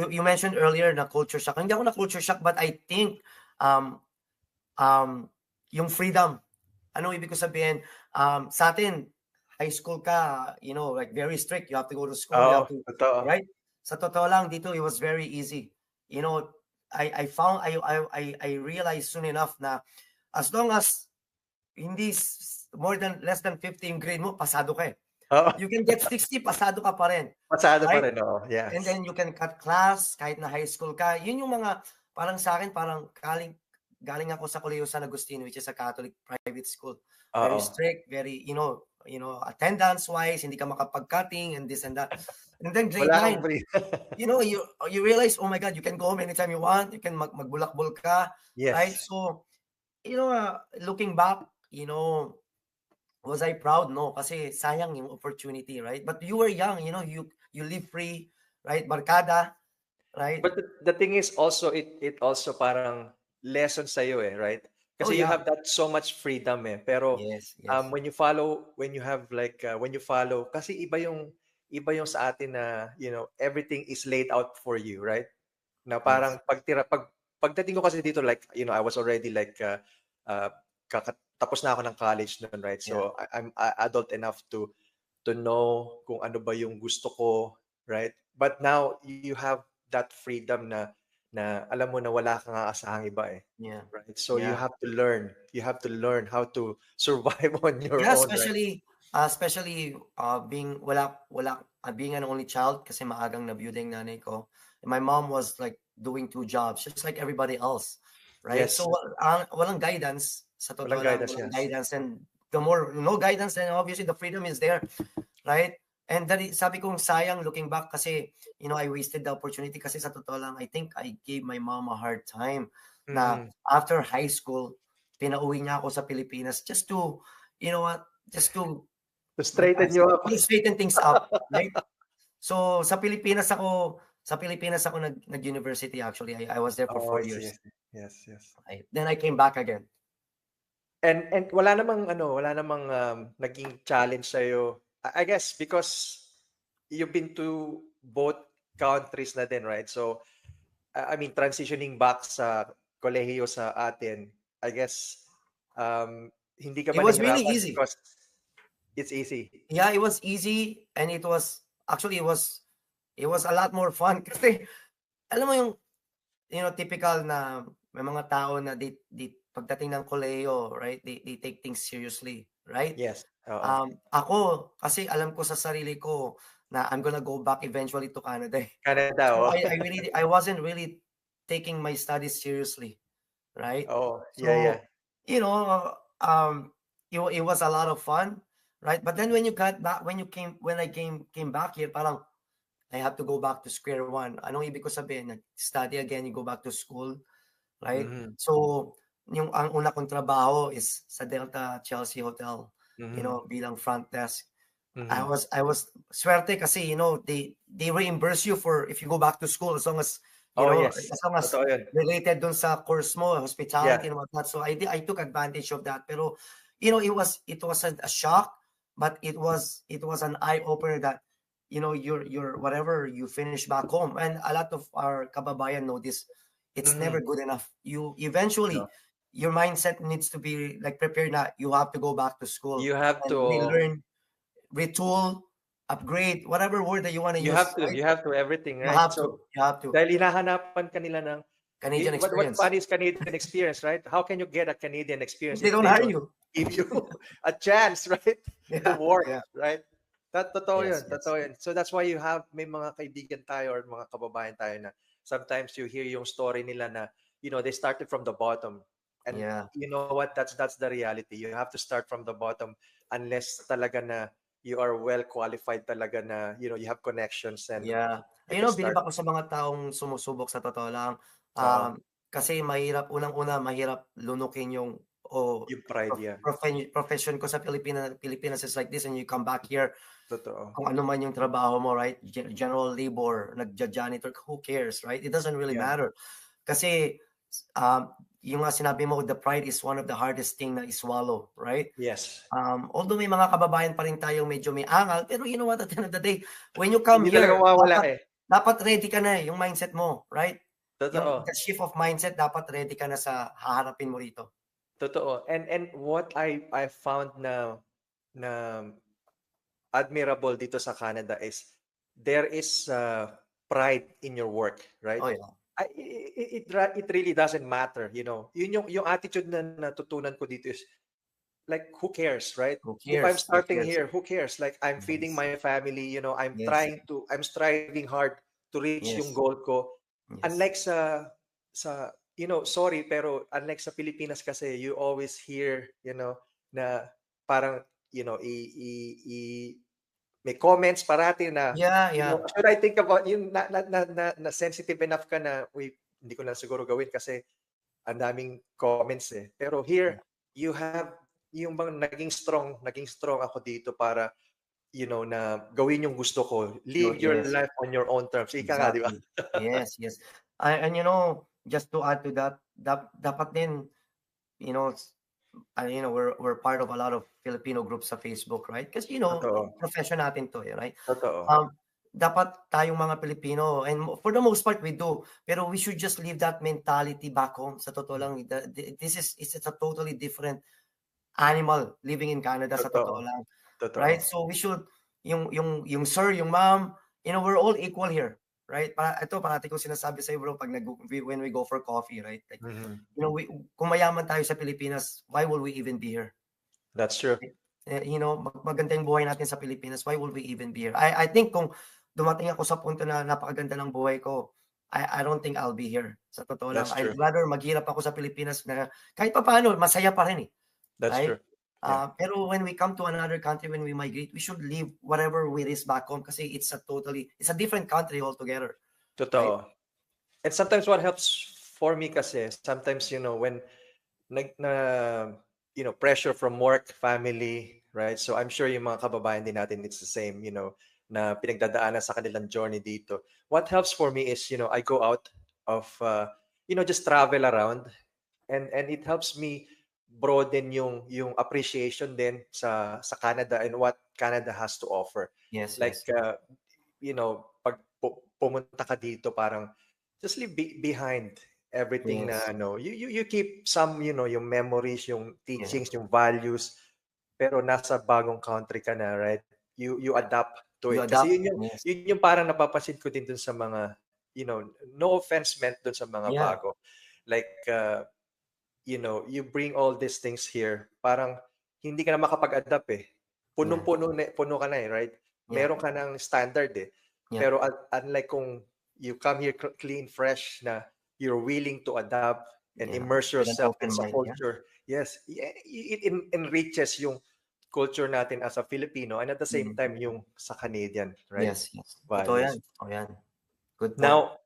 you mentioned earlier na culture shock. Hindi ako na culture shock, but I think um, yung freedom. Anong ibig ko sabihin? Sa atin, high school ka, like very strict. You have to go to school. You Oo, have to, totoo. right? Sa totoo lang, dito, it was very easy. I realized soon enough na as long as hindi less than 50 yung grade mo, pasado ka eh. Oo. You can get 60, pasado ka pa rin. Pasado pa Right? rin, oo. Yes. And then you can cut class kahit na high school ka. Yun yung mga, parang sa akin, parang galing ako sa Colegio San Agustin, which is a Catholic private school. Very strict, very, attendance-wise, hindi ka makapag-cutting and this and that. And then grade 9, you realize, oh my God, you can go home anytime you want. You can magbulakbol ka. Yes. Right? So, looking back, was I proud? No, kasi sayang yung opportunity, right? But you were young, you live free, right? Barkada, right? But the thing is also, it also parang lesson sa'yo eh, right? Kasi you have that so much freedom eh. Pero yes. when you follow, kasi iba yung sa atin na, everything is laid out for you, right? Na parang pagdating ko kasi dito, like, I was already like, tapos na ako ng college noon, right? So I'm adult enough to know kung ano ba yung gusto ko, right? But now you have that freedom na alam mo na wala kang aasahang iba eh. Yeah. Right? So you have to learn. You have to learn how to survive on your own. Especially being an only child kasi maagang nabiyuda yung nanay ko. And my mom was like doing 2 jobs just like everybody else, right? Yes. So walang guidance sa totoo Walang lang, guidance, yes. guidance, and the more no guidance, then obviously the freedom is there, right? And sabi kong sayang looking back kasi I wasted the opportunity kasi sa totoo lang I think I gave my mom a hard time na after high school pinauwi niya ako sa Pilipinas just to to straighten you up. To straighten things up, right? So sa Pilipinas ako nag-university actually. I was there for 4 years. Yes. Right. Then I came back again. And wala namang naging challenge sa'yo. I guess because you've been to both countries na din, right? So I mean, transitioning back sa kolehiyo sa atin, I guess hindi ka ba It was really easy because it's easy. Yeah, it was easy, and it was a lot more fun kasi alam mo yung typical na may mga tao na di pagdating ng kolehiyo, right? They take things seriously, right? Yes. Ako kasi alam ko sa sarili ko na I'm gonna go back eventually to Canada. Canada, so I wasn't really taking my studies seriously, right? Oh, so, it was a lot of fun, right? But then when I came back here, parang I have to go back to square one. Anong ibig ko sabihin? Study again, you go back to school, right? So, ang una kong trabaho is sa Delta Chelsea Hotel, bilang front desk. I was swerte kasi, they reimburse you for if you go back to school as long as, as long as related dun sa course mo, hospitality and whatnot. So I took advantage of that. Pero, it wasn't a shock, but it was an eye opener that, your whatever you finish back home. And a lot of our kababayan know this. It's never good enough. You eventually, your mindset needs to be like prepared na you have to go back to school. You have to relearn, retool, upgrade, whatever word that you want to use. You have to everything, right? You have to. Dahil hinahanapan kanila ng Canadian experience. What is Canadian experience, right? How can you get a Canadian experience? They don't hire you. Give you a chance, right? To work, right? Totoo yun. So that's why may mga kaibigan tayo or mga kababayan tayo na sometimes you hear yung story nila na, they started from the bottom. And you know what? That's the reality. You have to start from the bottom unless talaga na you are well qualified talaga na, you have connections and bilib ako sa mga taong sumusubok sa totoo lang. Kasi unang-una mahirap lunukin yung pride, profession ko sa Pilipinas is like this, and you come back here. Totoo. Kung ano man yung trabaho mo, right? General labor, nagja-janitor, who cares, right? It doesn't really matter. Kasi yung nga sinabi mo, the pride is one of the hardest thing na iswallow, right? Yes. Although may mga kababayan pa rin tayong medyo may angal, pero you know what, at the end of the day, when you come hindi here, talaga mawawala dapat ready ka na yung mindset mo, right? Yung Totoo. the shift of mindset, dapat ready ka na sa haharapin mo rito. Totoo. And what I found na admirable dito sa Canada is there is pride in your work, right? Oh, yeah. It really doesn't matter, you know. Yun yung attitude na natutunan ko dito is like, who cares, right? Who If I'm cares? Who starting cares? here, who cares? Like, I'm feeding Yes. my family, you know, Yes. I'm striving hard to reach yung Yes. goal ko. Yes. Unlike sa, you know, sorry, pero unlike sa Pilipinas kasi, you always hear, you know, na parang, you know, may comments parati na, Yeah, you know, yeah. should I think about yung na sensitive enough ka na, uy, hindi ko na siguro gawin kasi ang daming comments eh. Pero here, you have yung bang naging strong ako dito para, you know, na gawin yung gusto ko. Live your Yes. life on your own terms. Ika nga, di ba? Exactly. Yes, yes. And you know, just to add to that, dapat din, you know, you know, we're part of a lot of Filipino groups sa Facebook, right? Because you know, Totoo. profession natin to, right? Totoo. Dapat tayong mga Pilipino, and for the most part we do, pero we should just leave that mentality back home. Sa totoo lang, this is it's a totally different animal living in Canada, sa totoo Totoo. lang. Totoo. Right? So we should, yung sir, yung ma'am, you know, we're all equal here. Right? Ito, parati ko sinasabi sa bro, when we go for coffee, right? Like, you know, kung mayaman tayo sa Pilipinas, why will we even be here? That's true. You know, maganda yung buhay natin sa Pilipinas, why will we even be here? I think kung dumating ako sa punto na napakaganda ng buhay ko, I don't think I'll be here. Sa totoo lang, That's I'd true. rather maghirap ako sa Pilipinas na kahit pa paano, masaya pa rin eh. That's Right? true. Yeah. Pero when we come to another country, when we migrate, we should leave whatever we risk back home kasi it's a different country altogether. Totoo. Right? And sometimes what helps for me kasi, sometimes, you know, when you know, pressure from work, family, right? So I'm sure yung mga kababayan din natin, it's the same, you know, na pinagdadaanan sa kanilang journey dito. What helps for me is, you know, I go out of, you know, just travel around, and it helps me broaden yung appreciation din sa Canada and what Canada has to offer. Yes, Like, yes. you know, pag pumunta ka dito, parang just leave behind everything Yes. na ano, you keep some, you know, yung memories, yung teachings, Yeah. yung values, pero nasa bagong country ka na, right? You adapt to You it. Kasi adapt. Yes. yun yung parang napapansin ko din dun sa mga, you know, no offense meant dun sa mga Yeah. bago. Like, you know, you bring all these things here, parang hindi ka na makapag-adapt eh. Puno ka na eh, right? Yeah. Meron ka ng standard eh. Yeah. Pero unlike kung you come here clean, fresh, na you're willing to adapt and immerse With an yourself in open sa mind, culture. Yes, it enriches yung culture natin as a Filipino, and at the same time yung sa Canadian, right? Yes, yes. Totoo yan. Values. Totoo yan. Good point. Now,